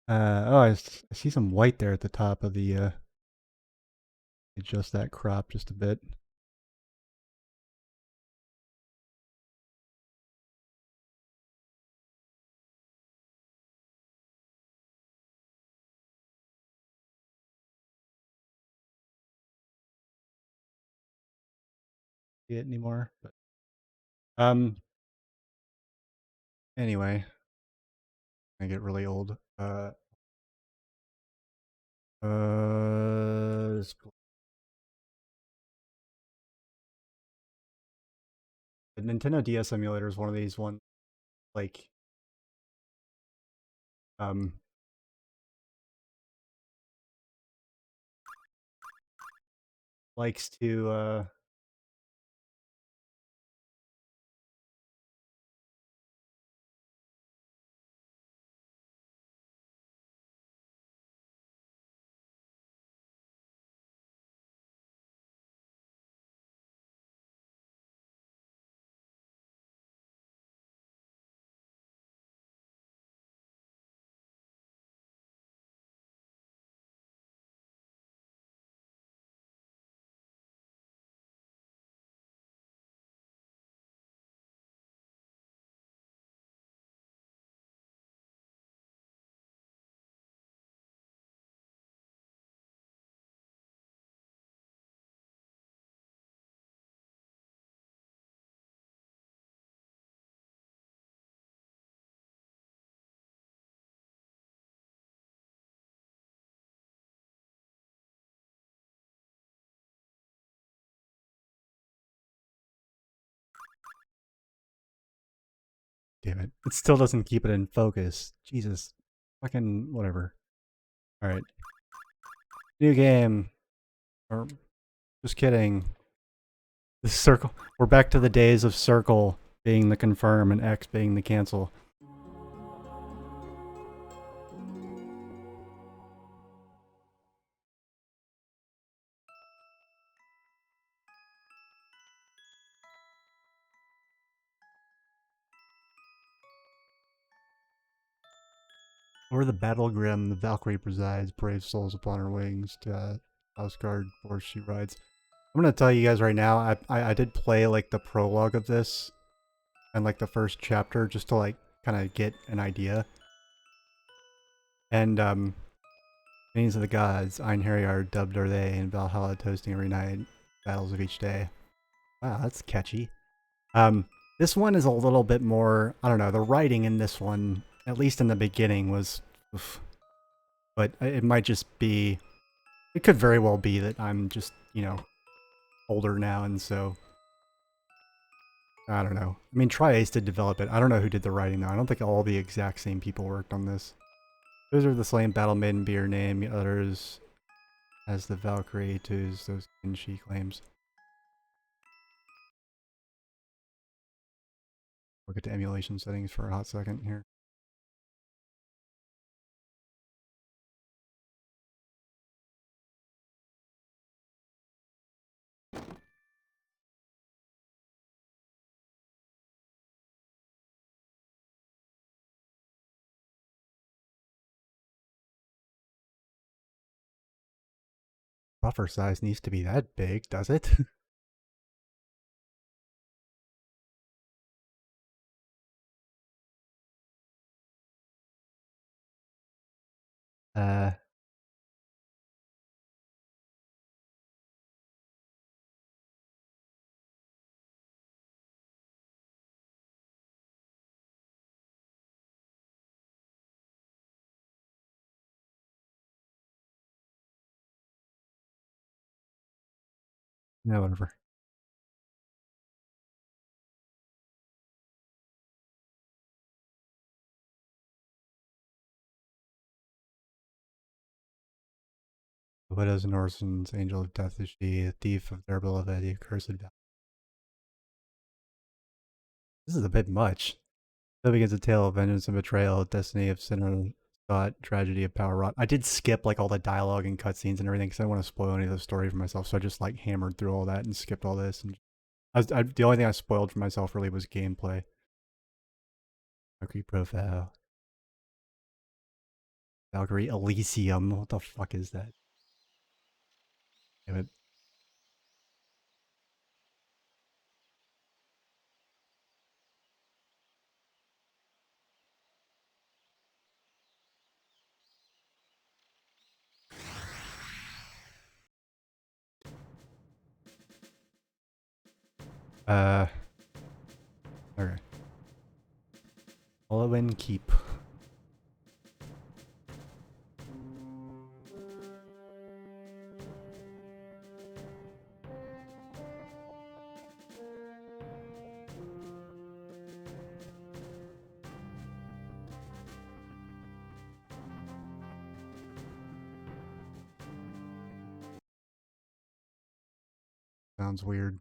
Oh, I see some white there at the top of the, adjust that crop just a bit. See it anymore, but, anyway, I get really old. The Nintendo DS emulator is one of these ones, like, um, likes to, damn it. It still doesn't keep it in focus. Jesus. Fucking whatever. Alright. New game. Or, just kidding. The circle. We're back to the days of circle being the confirm and X being the cancel. Over the battle grim, the Valkyrie presides, brave souls upon her wings to house guard before she rides. I'm gonna tell you guys right now, I did play like the prologue of this and like the first chapter just to like kind of get an idea. And Names of the gods, Einherjar dubbed are they, and Valhalla toasting every night, battles of each day. Wow, that's catchy. This one is a little bit more, I don't know, the writing in this one, at least in the beginning, was oof. But it might just be, it could very well be that I'm just, you know, older now, and so, I don't know. I mean, Tri-Ace did develop it. I don't know who did the writing, though. I don't think all the exact same people worked on this. Those are the slain battle maiden be her name, the others as the Valkyrie to those Kinshi claims. We'll get to emulation settings for a hot second here. Buffer size needs to be that big, does it? uh, no, whatever. The widows and orphans, angel of death is she, the thief of their beloved, the accursed. This is a bit much. So begins a tale of vengeance and betrayal, destiny of sinner thought, tragedy of power wrought. I did skip like all the dialogue and cutscenes and everything because I don't want to spoil any of the story for myself. So I just like hammered through all that and skipped all this. And the only thing I spoiled for myself really was gameplay. Mercury profile. Valkyrie Elysium. What the fuck is that? Damn it. Okay. Follow and keep. Sounds weird.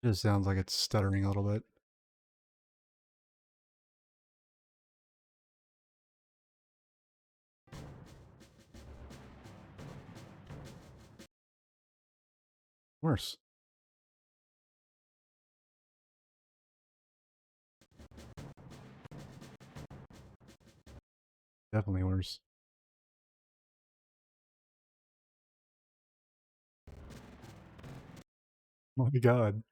Just sounds like it's stuttering a little bit. Worse. Definitely worse. Oh my god.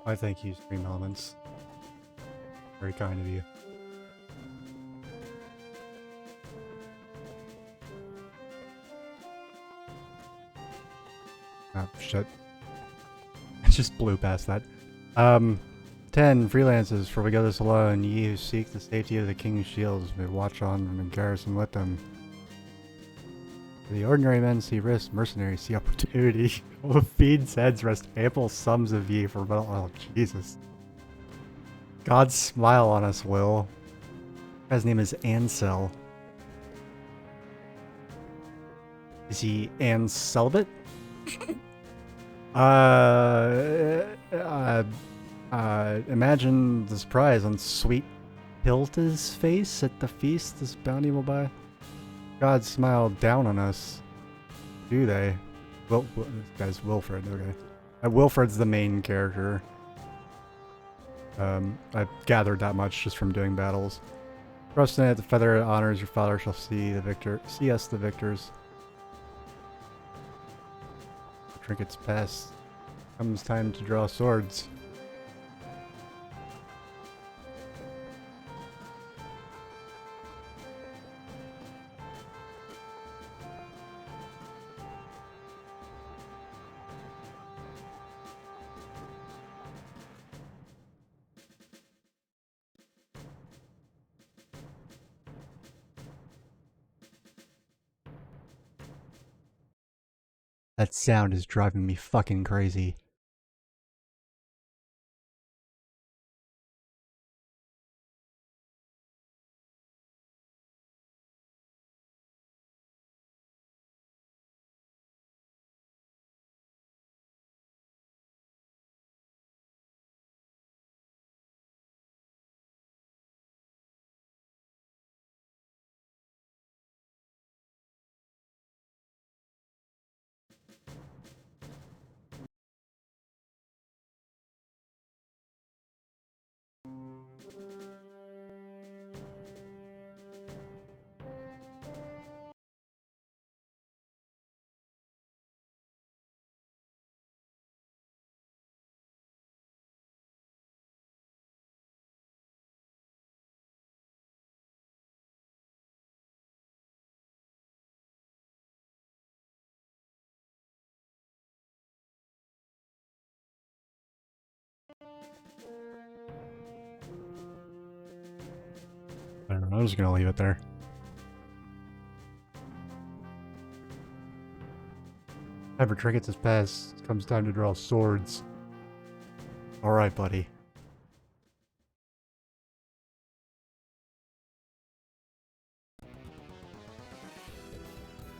I thank you, Stream Elements. Very kind of you. Oh, shit. I just blew past that. 10 freelances, for we go this alone. Ye who seek the safety of the king's shields may watch on from in garrison with them. For the ordinary men see risk, mercenaries see opportunity. All the fiends' heads rest ample sums of ye for battle. Oh, Jesus. God smile on us, Will. His name is Ansel. Is he Ancelibate? Imagine the surprise on sweet Hilda's face at the feast this bounty will buy. God smiled down on us. Do they? Well, this guy's Wilfred, okay. Wilfred's the main character. I've gathered that much just from doing battles. Trust in it, the feather honors your father shall see the victor. See us the victors. Trinkets pass. Comes time to draw swords. That sound is driving me fucking crazy. I don't know, I'm just gonna leave it there. Time for trinkets has passed. It comes time to draw swords. Alright, buddy.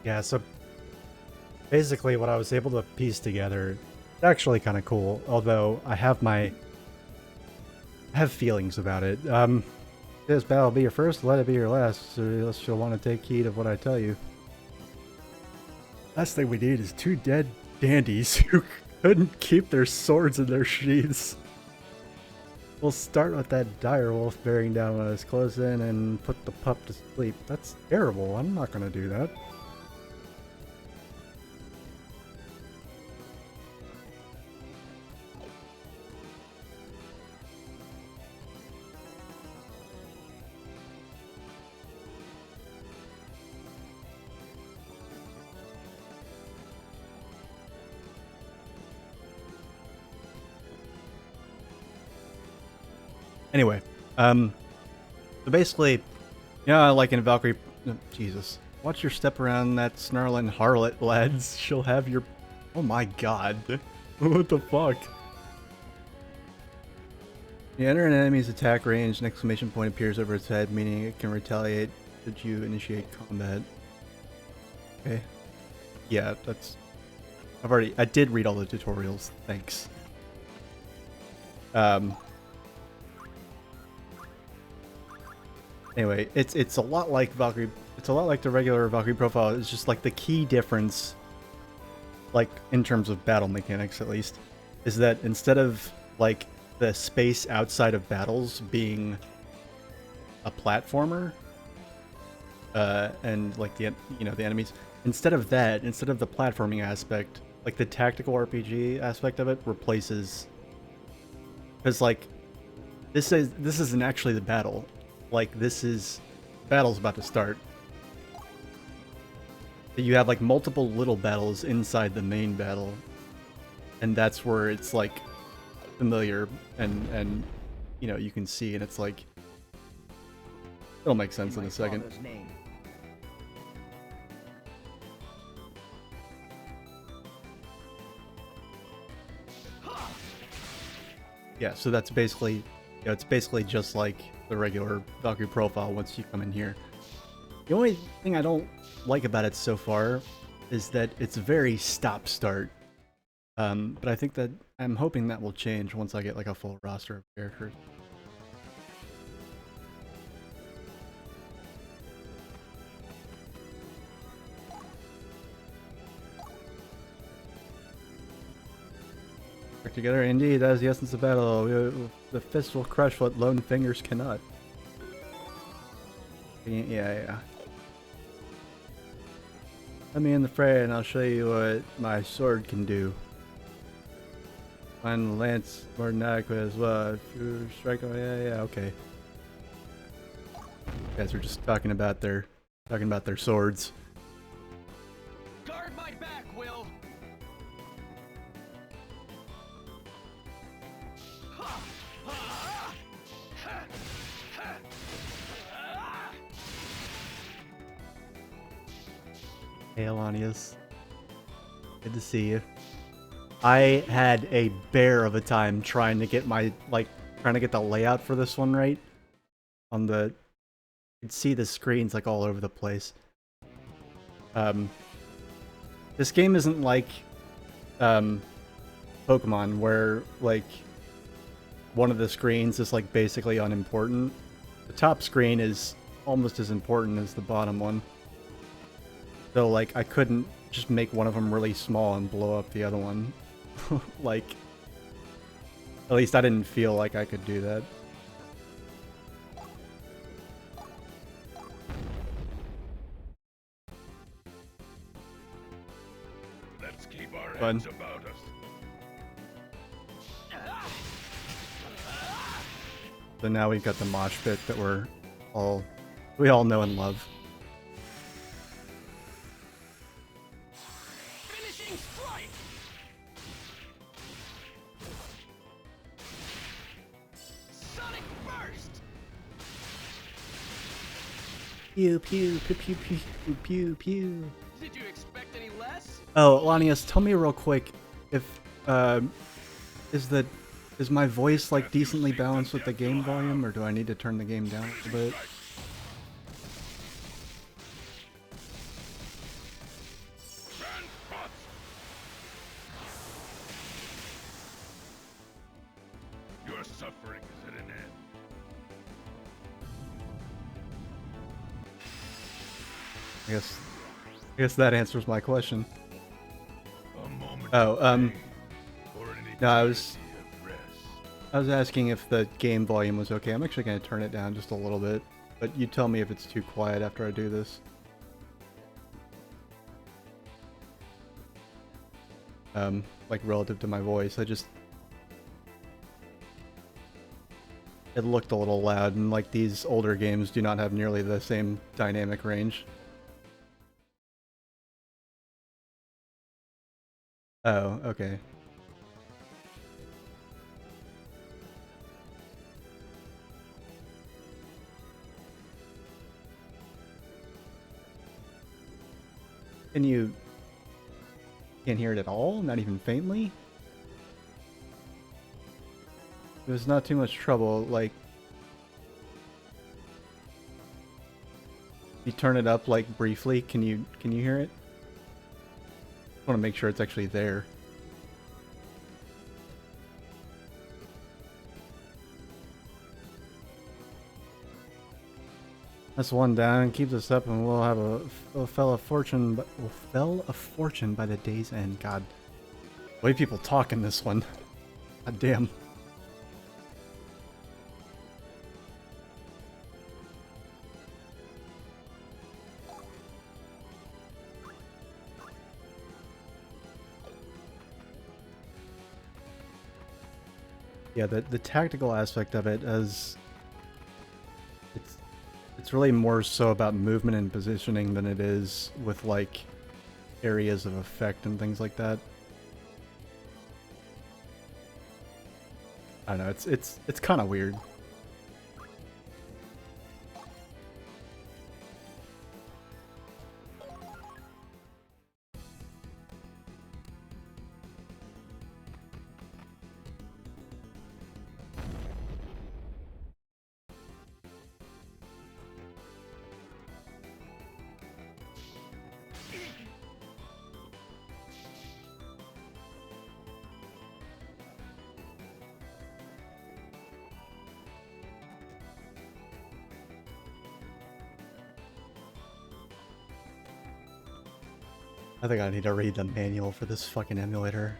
Yeah, so basically what I was able to piece together, it's actually kind of cool, although I have feelings about it. This battle will be your first, let it be your last, so unless you'll want to take heed of what I tell you. Last thing we need is two dead dandies who couldn't keep their swords in their sheaths. We'll start with that dire wolf bearing down on us close in and put the pup to sleep. That's terrible. I'm not gonna do that. Anyway, so basically, yeah, like in Valkyrie, Jesus, watch your step around that snarling harlot, lads. She'll have your, oh my god, what the fuck? You enter an enemy's attack range, an exclamation point appears over its head, meaning it can retaliate should you initiate combat. Okay. Yeah, that's, I did read all the tutorials, thanks. Anyway, it's a lot like Valkyrie. It's a lot like the regular Valkyrie profile. It's just like the key difference, like in terms of battle mechanics at least, is that instead of like the space outside of battles being a platformer, and like the the enemies, instead of that, instead of the platforming aspect, like the tactical RPG aspect of it replaces. Because like this isn't actually the battle. Like, battle's about to start. You have like multiple little battles inside the main battle, and that's where it's like familiar and you can see, and it's like it'll make sense in a second. Yeah, so that's basically, it's basically just like the regular Valkyrie profile once you come in here. The only thing I don't like about it so far is that it's very stop-start. But I think that I'm hoping that will change once I get like a full roster of characters. Work together, indeed, that is the essence of battle. The fist will crush what lone fingers cannot. Yeah. Let me in the fray and I'll show you what my sword can do. Find the lance more than adequate as well. If you strike, yeah, okay. You guys are just talking about their swords. Guard my back, Will. Hey, Alanius. Good to see you. I had a bear of a time trying to get the layout for this one right. On the, you can see the screens like all over the place. This game isn't like Pokemon where like one of the screens is like basically unimportant. The top screen is almost as important as the bottom one. So like I couldn't just make one of them really small and blow up the other one. Like, at least I didn't feel like I could do that. Let's keep our heads about us. So now we've got the mosh pit that we all know and love. Finishing strike. Sonic burst. Pew pew pew pew pew pew pew. Did you expect any less? Oh, Lanius, tell me real quick if is the is my voice like decently balanced with the game volume, or do I need to turn the game down a little bit? Your suffering is at an end. I guess that answers my question. A moment Oh, of pain, or an no, I eternity of rest. was asking if the game volume was okay. I'm actually going to turn it down just a little bit, but you tell me if it's too quiet after I do this. Like relative to my voice, it looked a little loud, and like these older games do not have nearly the same dynamic range. Oh, okay. Can't hear it at all? Not even faintly? It was not too much trouble, like... You turn it up, like, briefly, can you hear it? I want to make sure it's actually there. That's one down. Keep this up, and we'll have a fell of fortune. We'll fell a fortune by the day's end. God, the way people talk in this one. God damn. Yeah, the tactical aspect of it is it's really more so about movement and positioning than it is with like areas of effect and things like that. I don't know, it's kind of weird. I think I need to read the manual for this fucking emulator.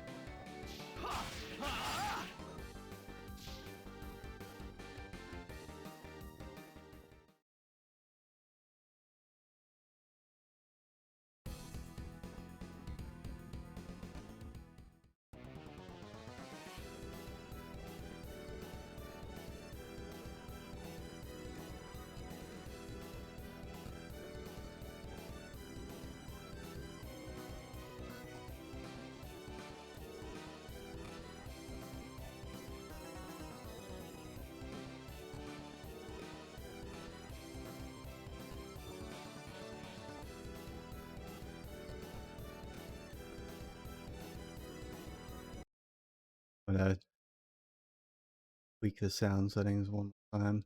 I'm gonna tweak the sound settings one more time.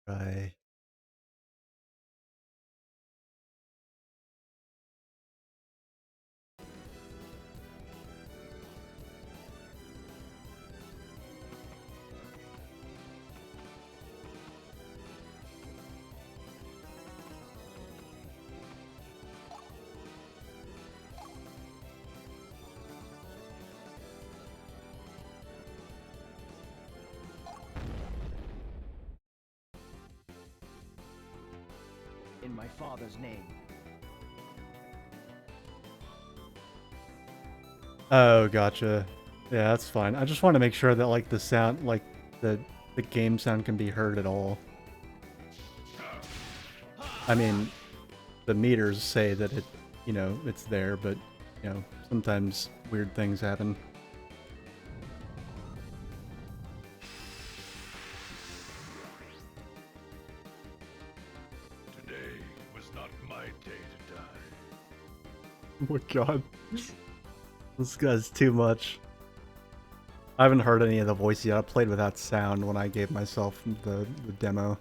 Try. my father's name. Oh, gotcha. Yeah, that's fine. I just want to make sure that like the sound, like the game sound can be heard at all. I mean, the meters say that it, you know, it's there, but you know, sometimes weird things happen. Today was not my day to die. Oh my god. This guy's too much. I haven't heard any of the voice yet. I played without sound when I gave myself the demo.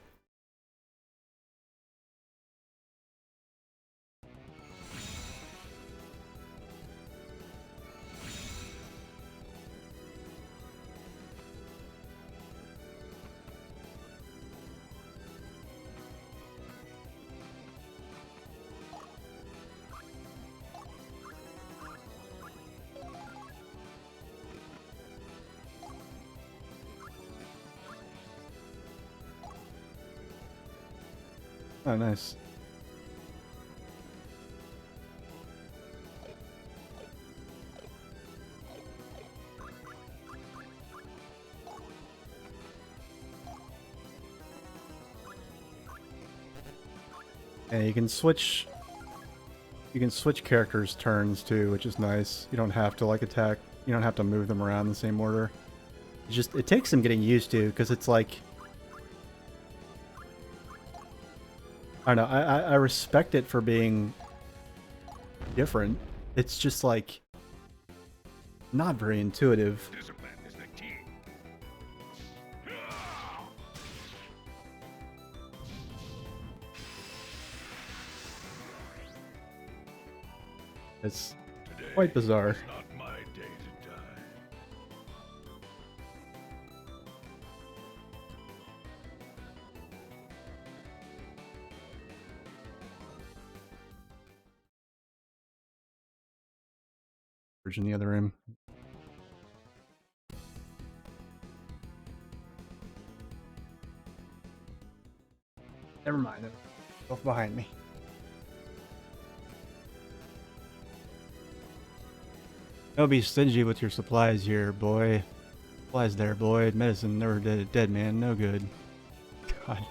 Oh, nice. Yeah, you can switch characters' turns too, which is nice. You don't have to like attack. You don't have to move them around in the same order. It takes some getting used to, because it's like, I don't know, I respect it for being different. It's just like not very intuitive. Discipline is the key. It's Today quite bizarre. was not my day to die. In the other room. Never mind. Both behind me. Don't be stingy with your supplies here, boy. Supplies there, boy. Medicine never did a dead man no good. God.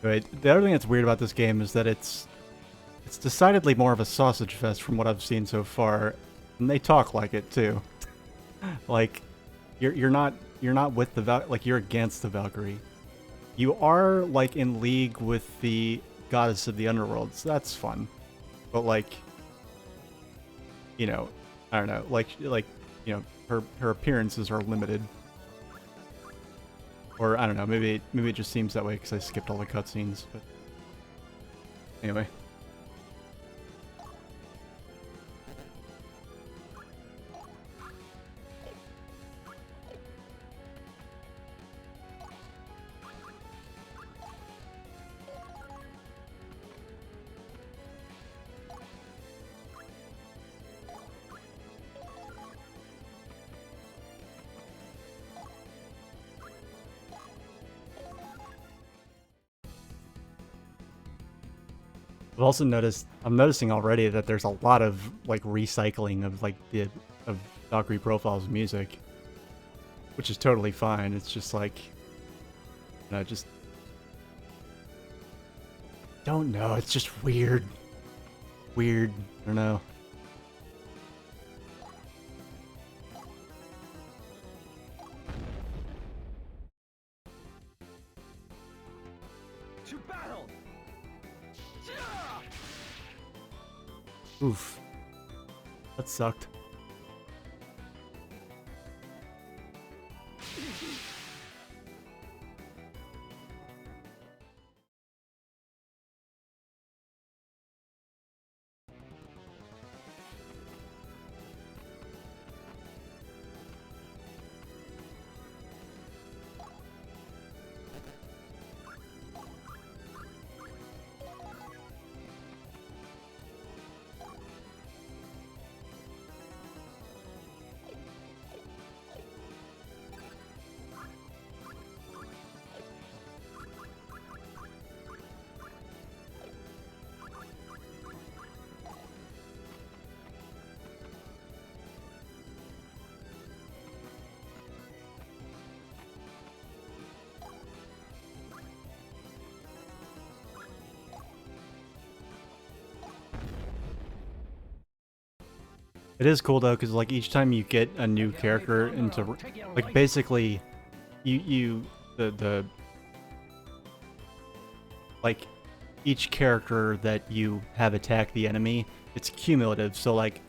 Wait, the other thing that's weird about this game is that it's decidedly more of a sausage fest from what I've seen so far, and they talk like it too. Like, you're not with the like you're against the Valkyrie. You are like in league with the goddess of the underworld, so that's fun. But like, you know, I don't know, like you know, her appearances are limited. Or I don't know, maybe it just seems that way because I skipped all the cutscenes. But anyway. I've also I'm noticing already that there's a lot of like recycling of like of Valkyrie Profile's music, which is totally fine. It's just like, you know, just don't know. It's just weird. Weird. I don't know. To battle! Oof. That sucked. It is cool though, because like each time you get a new character into, like basically, the like each character that you have attack the enemy, it's cumulative. So like,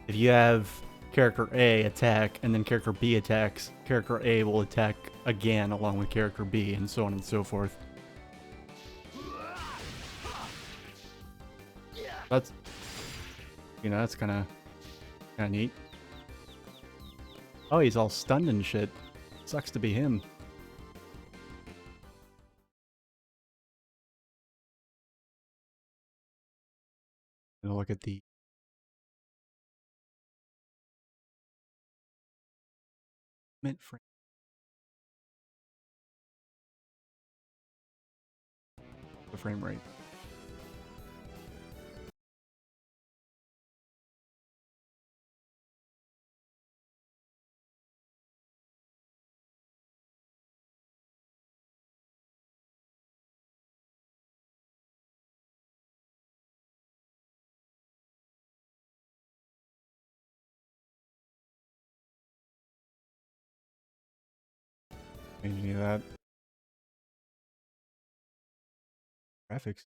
if you have character A attack and then character B attacks, character A will attack again along with character B, and so on and so forth. That's, you know, that's kind of neat. Oh, he's all stunned and shit. Sucks to be him. Gonna look at the mint frame. The frame rate. Changing that. Graphics.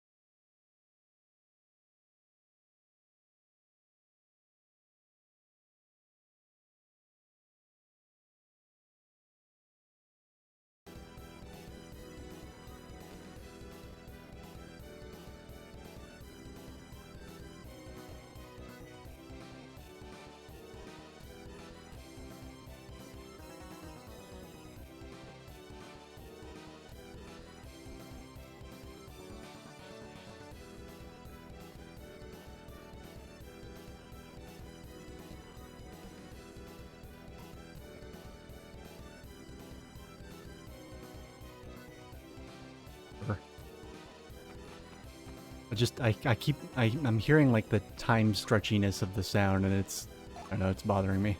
I'm hearing like the time stretchiness of the sound, and I know it's bothering me.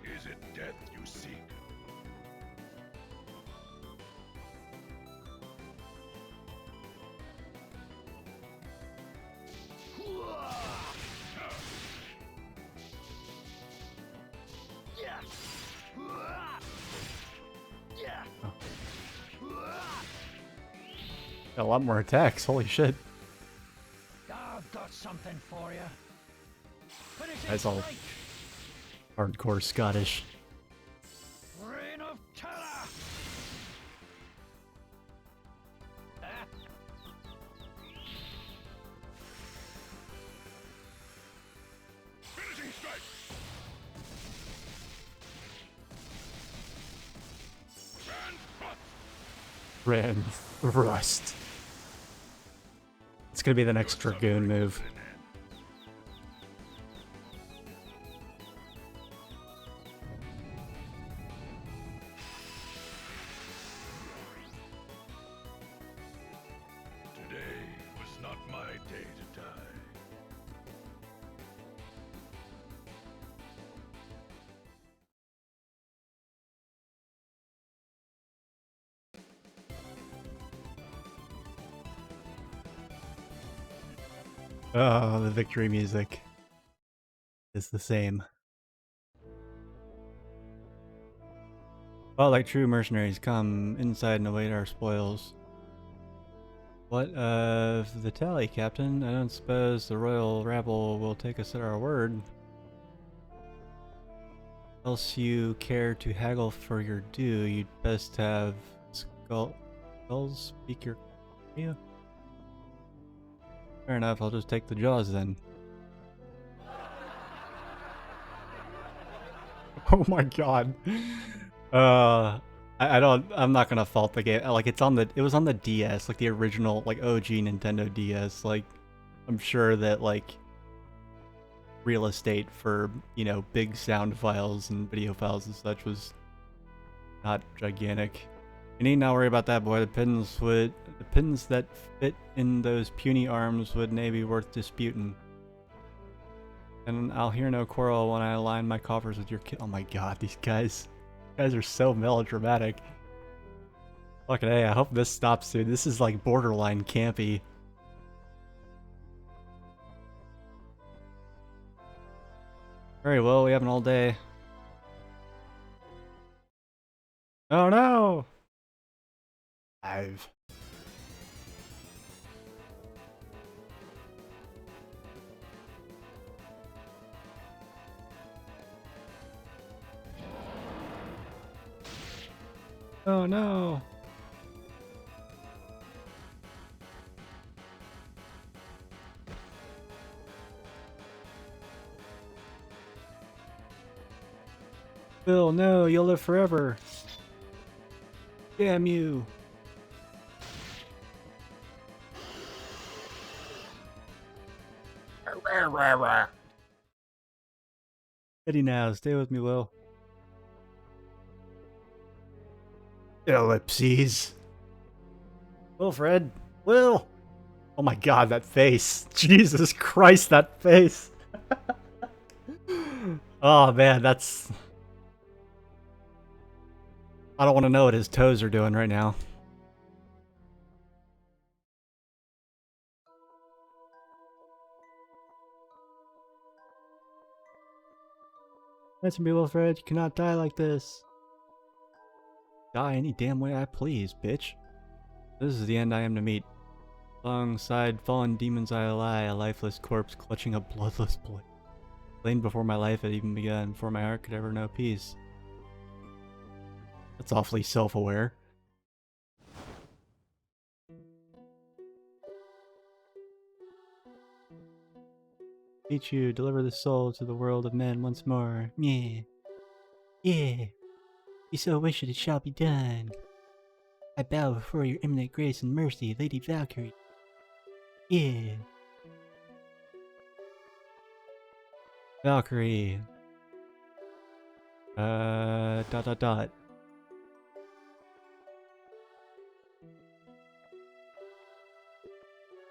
Is it death you seek? Got a lot more attacks. Holy shit! I've got something for you. That's all hardcore Scottish. Reign of terror. Finishing strike! Ran Rust. It's gonna be the next Dragoon move. Today was not my day to die. Oh, the victory music is the same. Well, like true mercenaries, come inside and await our spoils. What of the tally, Captain? I don't suppose the royal rabble will take us at our word. Else you care to haggle for your due, you'd best have skulls speak your yeah. Fair enough, I'll just take the jaws then. Oh my god. I'm not gonna fault the game. Like, it was on the DS, like the original, like OG Nintendo DS. Like, I'm sure that, like, real estate for, you know, big sound files and video files and such was not gigantic. You need not worry about that, boy. The pins that fit in those puny arms would nay be worth disputing. And I'll hear no quarrel when I align my coffers with your kit. Oh my god, these guys are so melodramatic. Fucking A, I hope this stops soon. This is like borderline campy. Very well, we have an all day. Oh no! 5. Oh no! Bill, no, you'll live forever. Damn you. Eddie now, stay with me, Will. Ellipses. Wilfred. Will. Oh my god, that face. Jesus Christ, that face. Oh man, that's... I don't want to know what his toes are doing right now. Answer me, Wilfred. You cannot die like this. Die any damn way I please, bitch. This is the end I am to meet. Alongside fallen demons I lie, a lifeless corpse clutching a bloodless blade. Slain before my life had even begun, before my heart could ever know peace. That's awfully self-aware. Meet you, deliver the soul to the world of men once more. Yeah. Yeah. You so wish it shall be done. I bow before your imminent grace and mercy, Lady Valkyrie. Yeah. Valkyrie. Dot.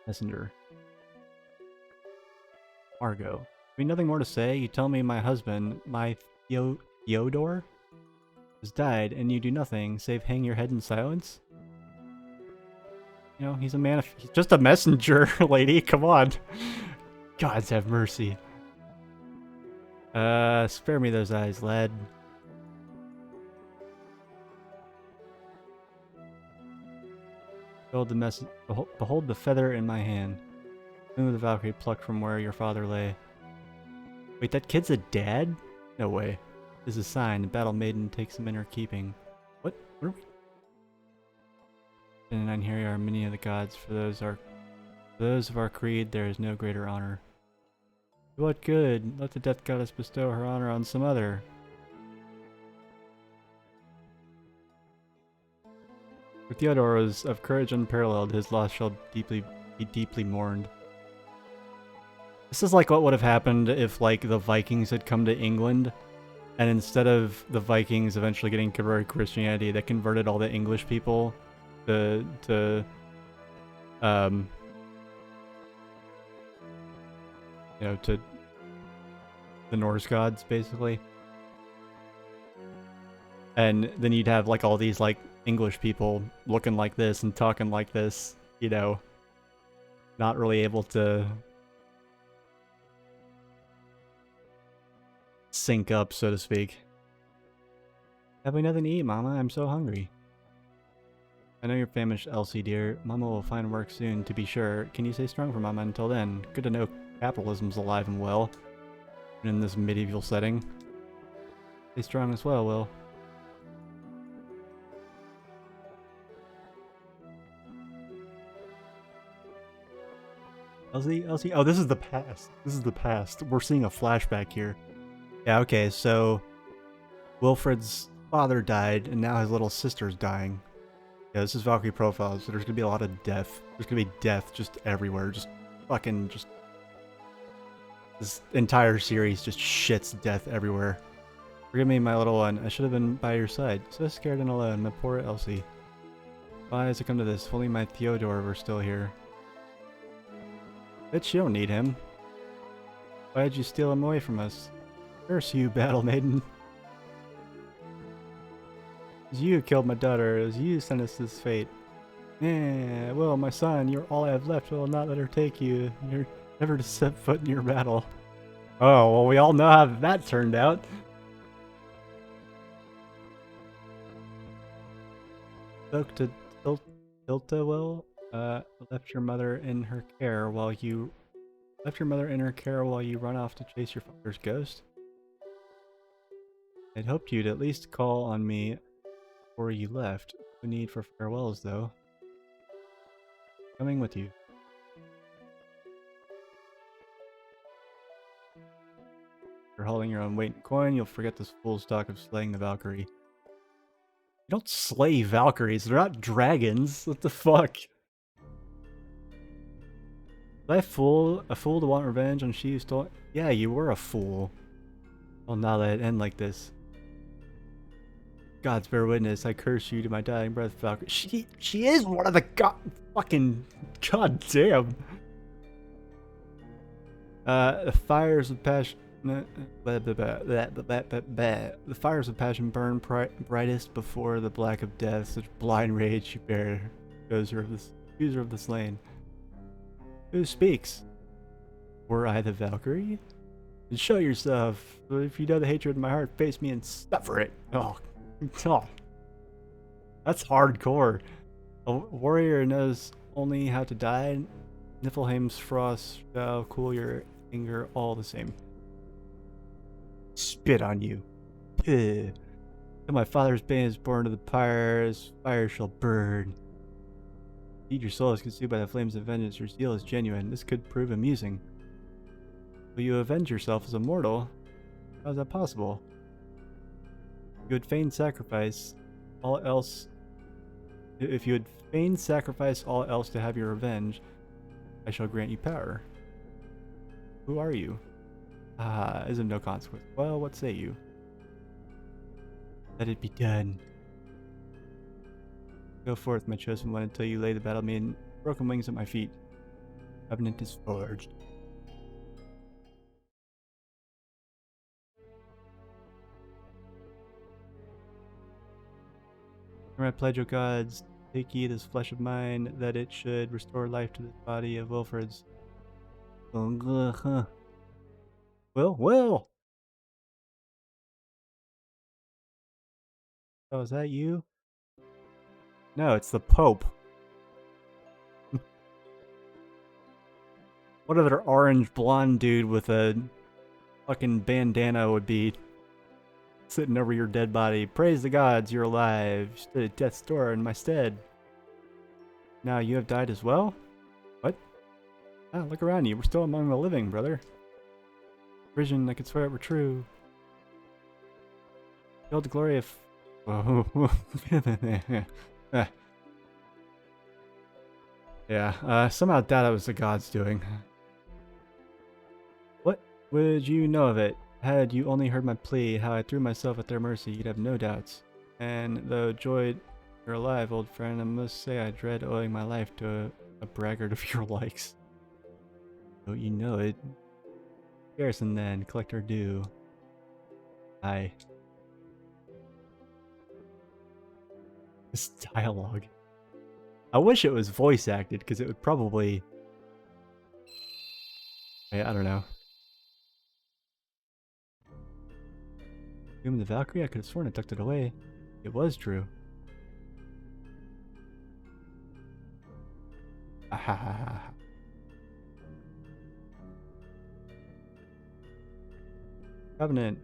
Messenger. Margot. I mean, nothing more to say. You tell me my husband, my Theodore, has died, and you do nothing save hang your head in silence? You know, he's a man of... He's just a messenger, lady. Come on. Gods have mercy. Spare me those eyes, lad. Behold the feather in my hand. Plume of the Valkyrie plucked from where your father lay. Wait, that kid's a dad? No way. This is a sign. The battle maiden takes him in her keeping. What? What are we? And here are many of the gods. For those of our creed, there is no greater honor. What good? Let the death goddess bestow her honor on some other. For Theodore was of courage unparalleled. His loss shall be deeply mourned. This is like what would have happened if, like, the Vikings had come to England, and instead of the Vikings eventually getting converted to Christianity, they converted all the English people to you know, to the Norse gods, basically. And then you'd have, like, all these, like, English people looking like this and talking like this, you know, not really able to sync up, so to speak. Have we nothing to eat, Mama? I'm so hungry. I know you're famished, Elsie, dear. Mama will find work soon, to be sure. Can you stay strong for Mama until then? Good to know capitalism's alive and well in this medieval setting. Stay strong as well, Will. Elsie? Oh, this is the past. This is the past. We're seeing a flashback here. Yeah, okay, so Wilfred's father died, and now his little sister's dying. Yeah, this is Valkyrie Profile, so there's gonna be a lot of death. There's gonna be death just everywhere. Just fucking, just... This entire series just shits death everywhere. Forgive me, my little one. I should have been by your side. So scared and alone, my poor Elsie. Why has it come to this? If only my Theodore were still here. Bitch, you don't need him. Why did you steal him away from us? Curse you, battle maiden. was you who killed my daughter. It was you who sent us this fate. Yeah, well, my son, you're all I have left. I will not let her take you. You're never to set foot in your battle. Oh, well, we all know how that turned out. Spoke to Tiltawell, left your mother in her care while you run off to chase your father's ghost. I'd hoped you'd at least call on me before you left. No need for farewells, though. Coming with you. If you're holding your own weight in coin, you'll forget this fool's talk of slaying the Valkyrie. You don't slay Valkyries, they're not dragons. What the fuck? Was I a fool to want revenge on she who stole? Yeah, you were a fool. Well, now let it end like this. God's bear witness, I curse you to my dying breath, Valkyrie. She is one of the fucking goddamn. The fires of passion. The fires of passion burn brightest before the black of death. Such blind rage you bear, accuser of the slain. Who speaks? Were I the Valkyrie? And show yourself. If you know the hatred in my heart, face me and suffer it. Oh, that's hardcore. A warrior knows only how to die. Niflheim's frost shall cool your anger all the same. Spit on you. Till my father's bane is born to the pyres, fire shall burn. Indeed, your soul is consumed by the flames of vengeance. Your zeal is genuine. This could prove amusing. Will you avenge yourself as a mortal? How is that possible? You would fain sacrifice all else. If you would fain sacrifice all else to have your revenge, I shall grant you power. Who are you? Is of no consequence. Well, what say you? Let it be done. Go forth, my chosen one, until you lay the battle maiden broken wings at my feet. Covenant is forged. For my pledge, O gods, take ye this flesh of mine, that it should restore life to this body of Wilfred's. Will! Oh, is that you? No, it's the Pope. What other orange blonde dude with a fucking bandana would be sitting over your dead body? Praise the gods, you're alive. You stood at death's door in my stead. Now you have died as well? What? Ah, look around you. We're still among the living, brother. Vision, I could swear it were true. Feel the glory of... Yeah, somehow doubt it was the gods doing. What would you know of it? Had you only heard my plea, how I threw myself at their mercy, you'd have no doubts. And though joyed you're alive, old friend, I must say I dread owing my life to a braggart of your likes. Don't you know it? Garrison then, collect our due. Aye. This dialogue. I wish it was voice acted, because it would probably... I don't know. Plume the Valkyrie? I could have sworn I tucked it away. It was true. Ahahaha. Covenant.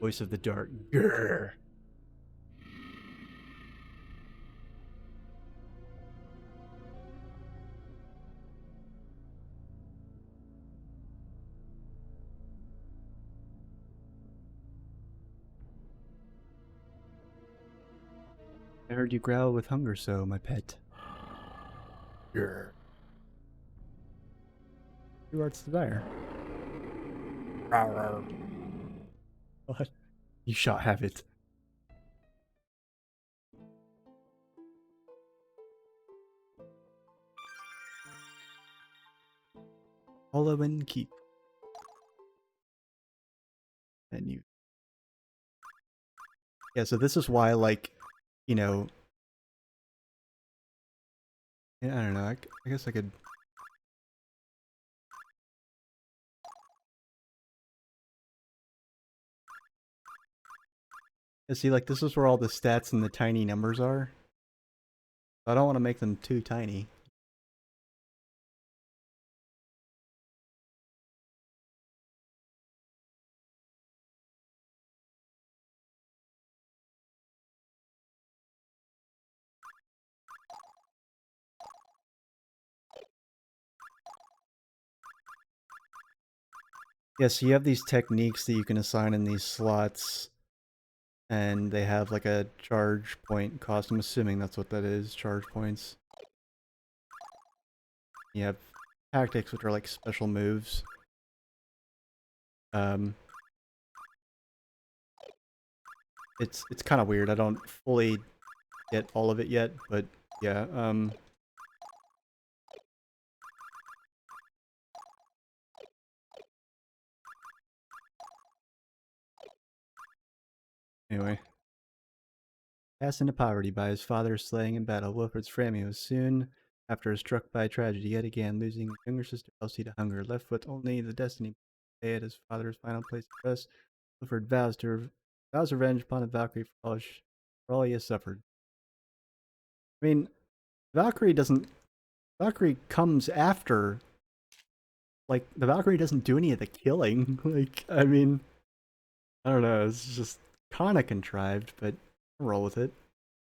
Voice of the Dark. Grrr. I heard you growl with hunger, so my pet. Grrr. Two hearts desire. What? You shall have it. Hollow and Keep. Menu. Yeah, so this is why, like, you know, I don't know, I guess I could... Yeah, see, like, this is where all the stats and the tiny numbers are. I don't want to make them too tiny. Yeah, so you have these techniques that you can assign in these slots, and they have like a charge point cost. I'm assuming that's what that is, charge points. You have tactics, which are like special moves. It's kind of weird. I don't fully get all of it yet, but yeah. Anyway. Cast into poverty by his father's slaying in battle, Wilfred's framing was soon after struck by tragedy yet again, losing his younger sister Elsie to hunger. Left with only the destiny stay at his father's final place of rest, Wilfred vows revenge upon the Valkyrie for all he has suffered. I mean, Valkyrie comes after. Like, the Valkyrie doesn't do any of the killing. Like, I mean, I don't know. It's just kind of contrived, but I'll roll with it.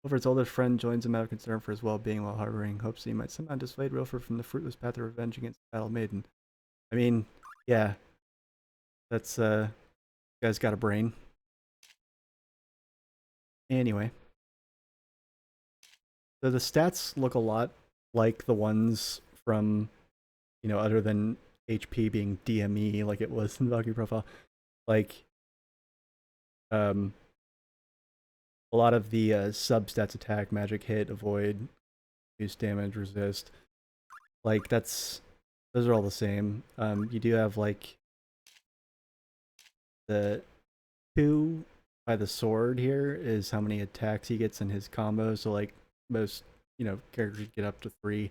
Wilfred's oldest friend joins him out of concern for his well-being while harboring hopes that he might somehow dissuade Wilfred from the fruitless path of revenge against the Battle Maiden. I mean, yeah. That's, you guys got a brain. Anyway. So the stats look a lot like the ones from, you know, other than HP being DME like it was in the Valkyrie profile. Like, a lot of the sub-stats attack, magic hit, avoid, use damage, resist. Like, those are all the same. You do have, like, the 2 by the sword here is how many attacks he gets in his combo. So, like, most, you know, characters get up to 3,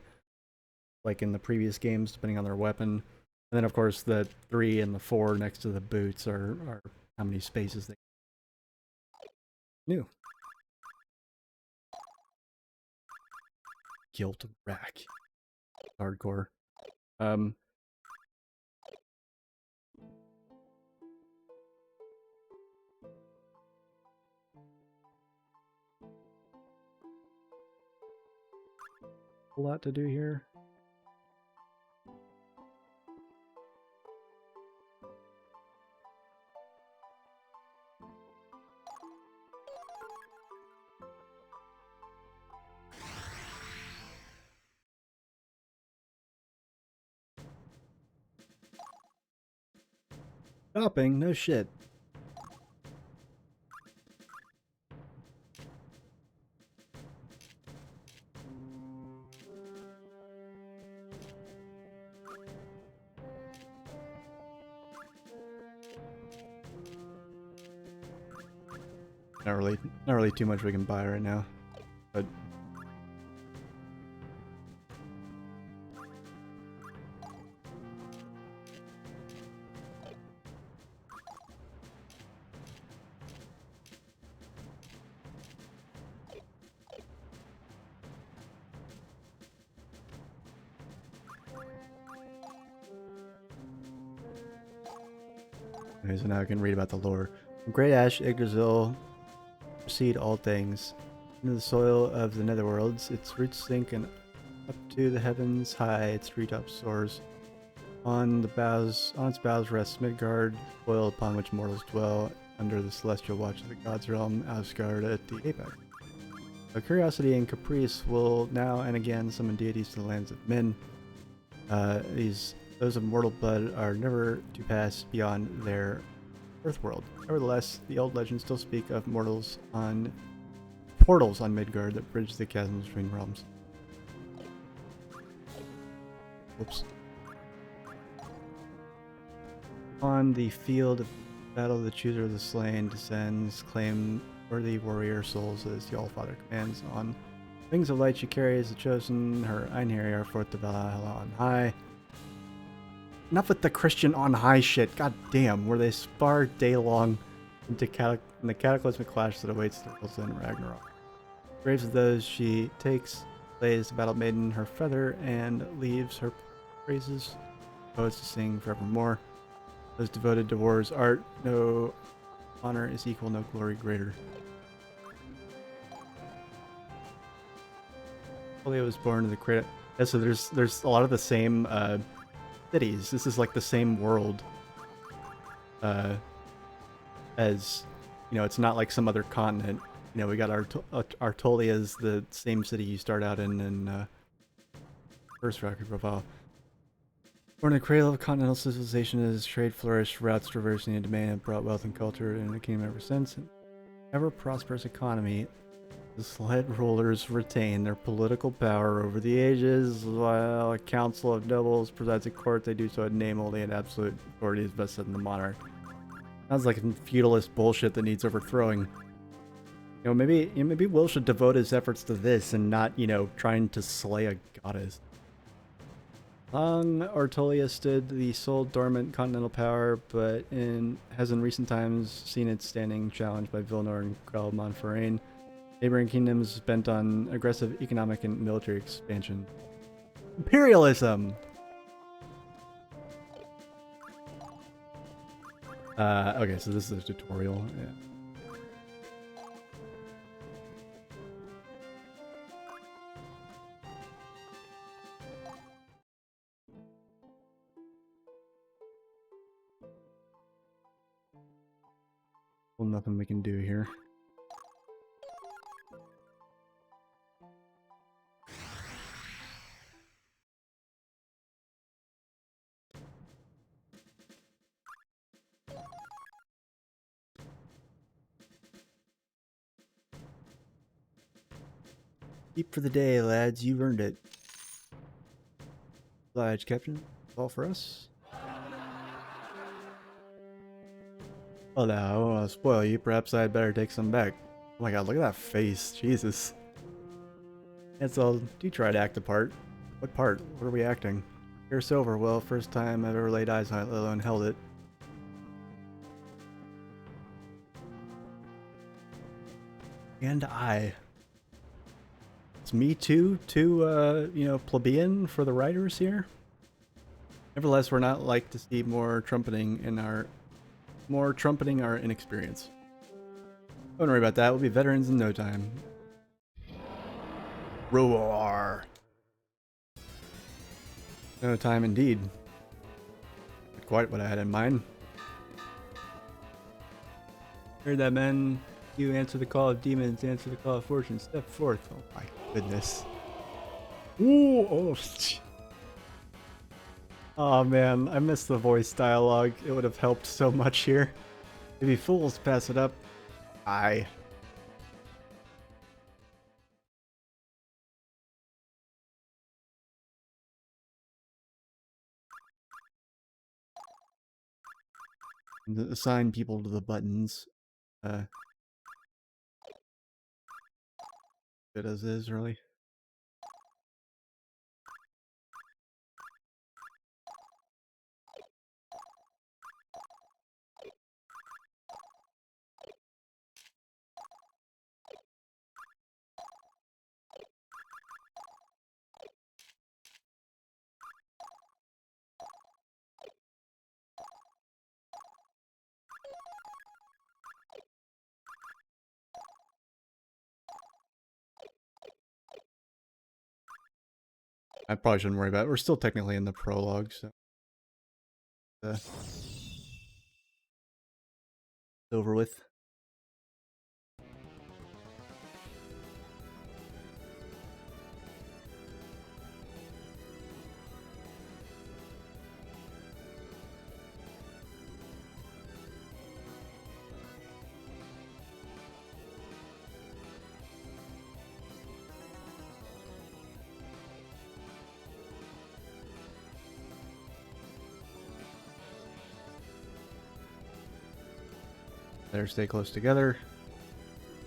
like in the previous games, depending on their weapon. And then, of course, the 3 and the 4 next to the boots are how many spaces they new. Guilt rack. Hardcore. A lot to do here. Shopping? No shit. Not really too much we can buy right now, but okay, so now I can read about the lore. From Great Ash, Yggdrasil proceed all things. Into the soil of the netherworlds, its roots sink and up to the heavens high, its treetop soars. On its boughs rests Midgard, soil upon which mortals dwell, under the celestial watch of the gods' realm, Asgard at the apex. A curiosity and caprice will now and again summon deities to the lands of men. Those of mortal blood are never to pass beyond their earthworld. Nevertheless, the old legends still speak of portals on Midgard that bridge the chasms between realms. Whoops. On the field of battle, the chooser of the slain descends, claim worthy warrior souls as the All-Father commands. On wings of light she carries the chosen, her Einherjar forth to Valhalla on high. Enough with the Christian on high shit, god damn, where they spar day long in the cataclysmic clash that awaits the world's end Ragnarok. Graves of those she takes, lays the battle maiden her feather, and leaves her praises, poets to sing forevermore. Those devoted to war's art, no honor is equal, no glory greater. Polio was born in the cradle. Yeah, so there's a lot of the same cities. This is like the same world as, you know, it's not like some other continent. You know, we got Artolia is the same city you start out in first Valkyrie profile. Born in the cradle of continental civilization as trade flourished, routes traversing the domain have brought wealth and culture in the kingdom ever since. An ever prosperous economy, the sled rulers retain their political power over the ages, while a council of nobles presides at court. They do so in name only, and absolute authority is vested in the monarch. Sounds like feudalist bullshit that needs overthrowing. You know, maybe Will should devote his efforts to this and not, you know, trying to slay a goddess. Long Artolia stood the sole dormant continental power, but has in recent times seen its standing challenged by Vilnor and Krell Montferrain. Neighboring kingdoms bent on aggressive economic and military expansion. Imperialism! Okay, so this is a tutorial. Yeah. Well, nothing we can do here. Keep for the day, lads. You've earned it. Oblige, Captain. All for us. Well, now, I don't want to spoil you. Perhaps I'd better take some back. Oh my god, look at that face. Jesus. And so, do try to act a part. What part? What are we acting? Pure silver. Well, first time I've ever laid eyes on it, let alone held it. And it's me too, you know, plebeian for the writers here. Nevertheless, we're not like to see more trumpeting our inexperience. Don't worry about that. We'll be veterans in no time. Roar! No time indeed. Quite what I had in mind. Heard that, man. You answer the call of demons, answer the call of fortune. Step forth. Oh my goodness. Ooh, oh. Oh man, I missed the voice dialogue. It would have helped so much here. Maybe fools pass it up. Aye. Assign people to the buttons. Good as is, really. I probably shouldn't worry about it. We're still technically in the prologue, so it's over with. Better stay close together.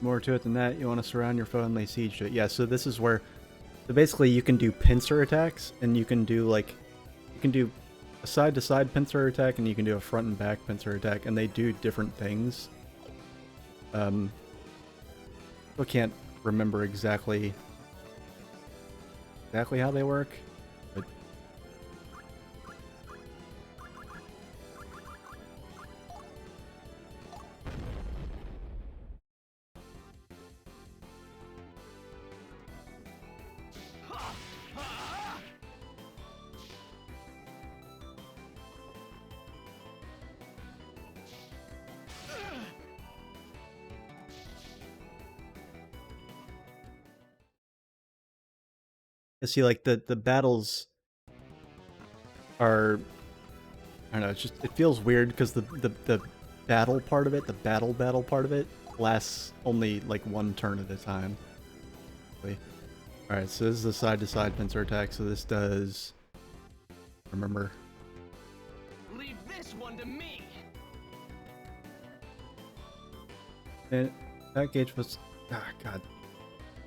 More to it than that. You want to surround your foe and lay siege to it. Yeah, so this is where... So basically you can do pincer attacks, and you can do like... You can do a side-to-side pincer attack, and you can do a front and back pincer attack, and they do different things. Still can't remember exactly how they work, but... See, like, the battles are... I don't know, it's just... It feels weird, because the battle part of it, the battle part of it, lasts only, like, one turn at a time. Alright, so this is a side-to-side pincer attack, so this does... Remember... Leave this one to me. And that gauge was... Ah, God.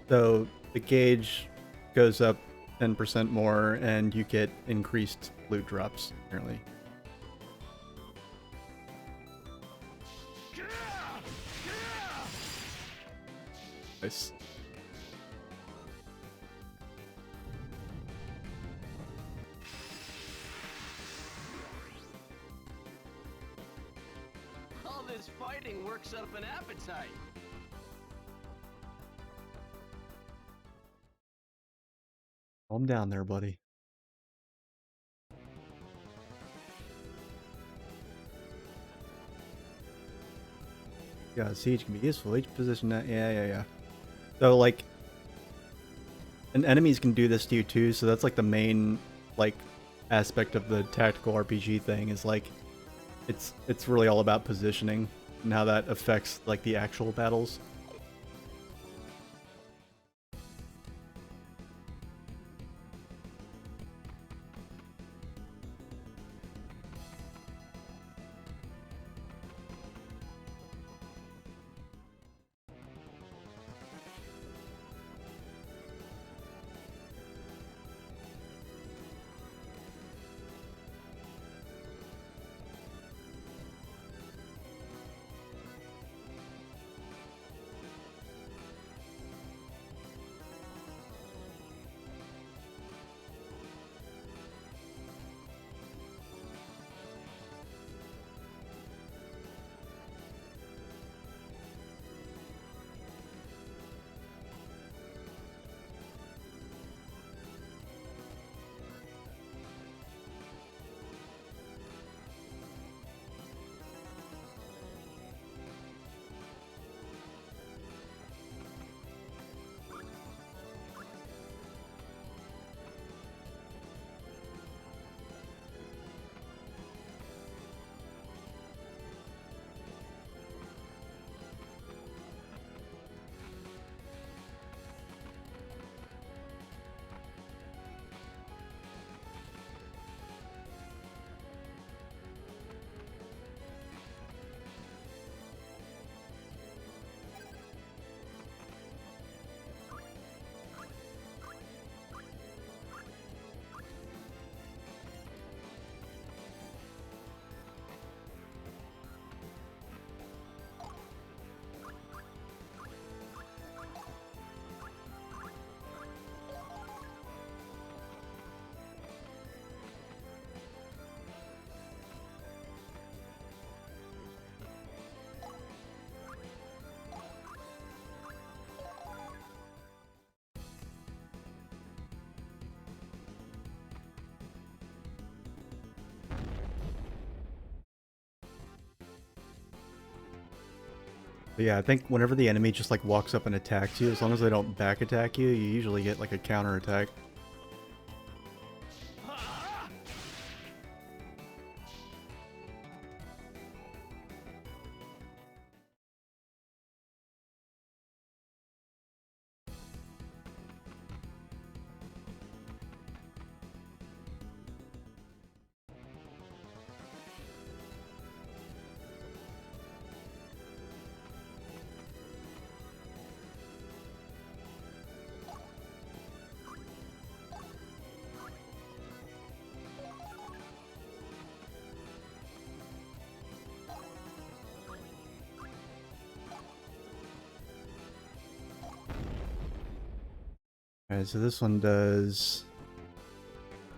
So, the gauge goes up 10% more, and you get increased loot drops, apparently. Nice. All this fighting works up an appetite. Calm down there, buddy. Yeah, siege can be useful. Each position that... Yeah. So, like... And enemies can do this to you, too, so that's, like, the main, like, aspect of the tactical RPG thing, is, like... It's really all about positioning, and how that affects, like, the actual battles. But yeah, I think whenever the enemy just like walks up and attacks you, as long as they don't back attack you, you usually get like a counter attack. Alright, so this one does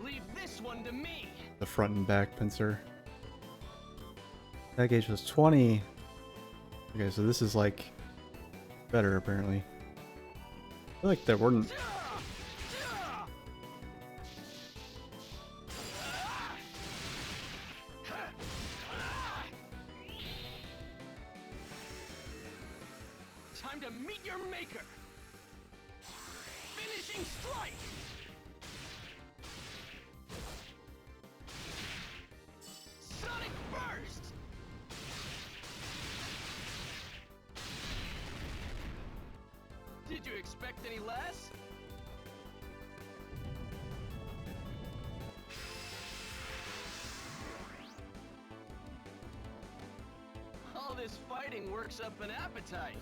Leave this one to me. the front and back pincer. That gauge was 20. Okay, so this is like better apparently. I feel like there weren't. Time to meet your maker. Finishing strike. Sonic burst. Did you expect any less? All this fighting works up an appetite.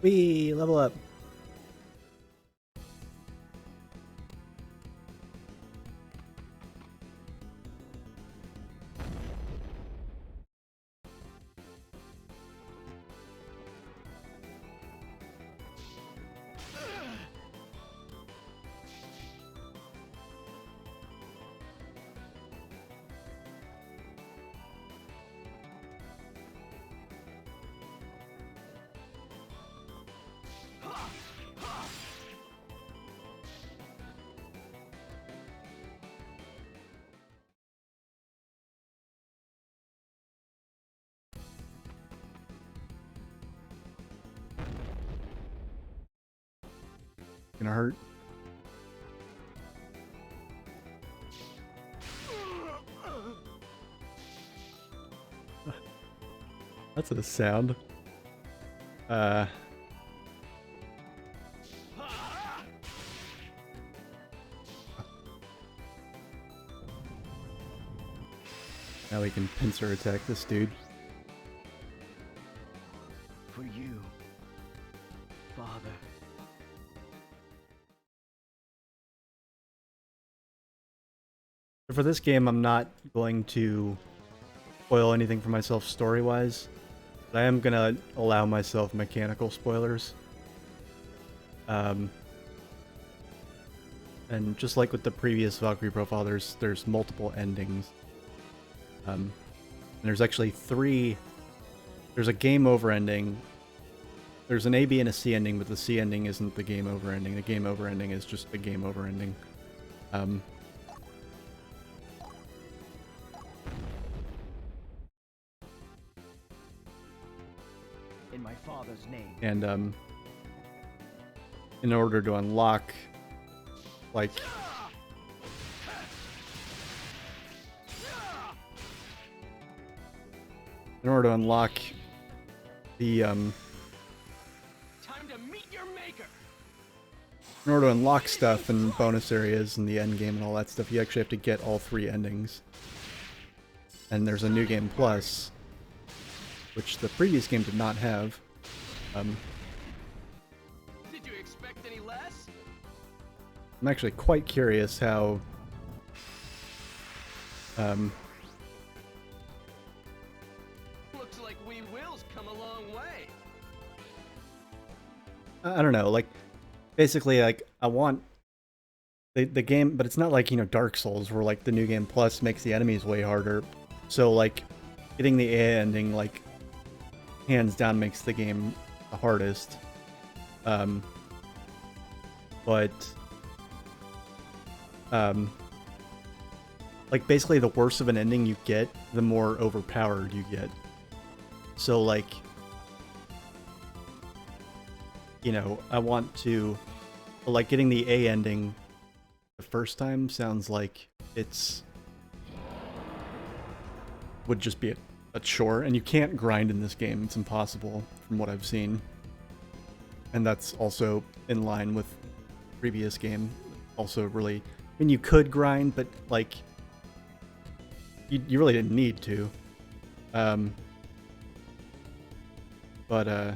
Wee, level up. Gonna hurt. That's a sound. Now we can pincer attack this dude. For you, Father. For this game, I'm not going to spoil anything for myself story-wise. But I am gonna allow myself mechanical spoilers. And just like with the previous Valkyrie profile, there's multiple endings. And there's actually 3. There's a game over ending. There's an A, B, and a C ending, but the C ending isn't the game over ending. The game over ending is just the game over ending. In my father's name. And in order to unlock, like, in order to unlock the Time to meet your maker. in order to unlock stuff and bonus areas and the end game and all that stuff, you actually have to get all 3 endings. And there's a New Game Plus, which the previous game did not have. Did you expect any less? I'm actually quite curious how Looks like we will's come a long way. I don't know, like, basically, like, I want the game, but it's not like, you know, Dark Souls, where, like, the New Game Plus makes the enemies way harder. So, like, getting the A ending, like, hands down makes the game the hardest. Like, basically, the worse of an ending you get, the more overpowered you get. So, like, you know, I want to, like, getting the A ending the first time sounds like it's would just be a chore, and you can't grind in this game. It's impossible from what I've seen. And that's also in line with previous game. Also really, I mean, you could grind, but, like, you really didn't need to. But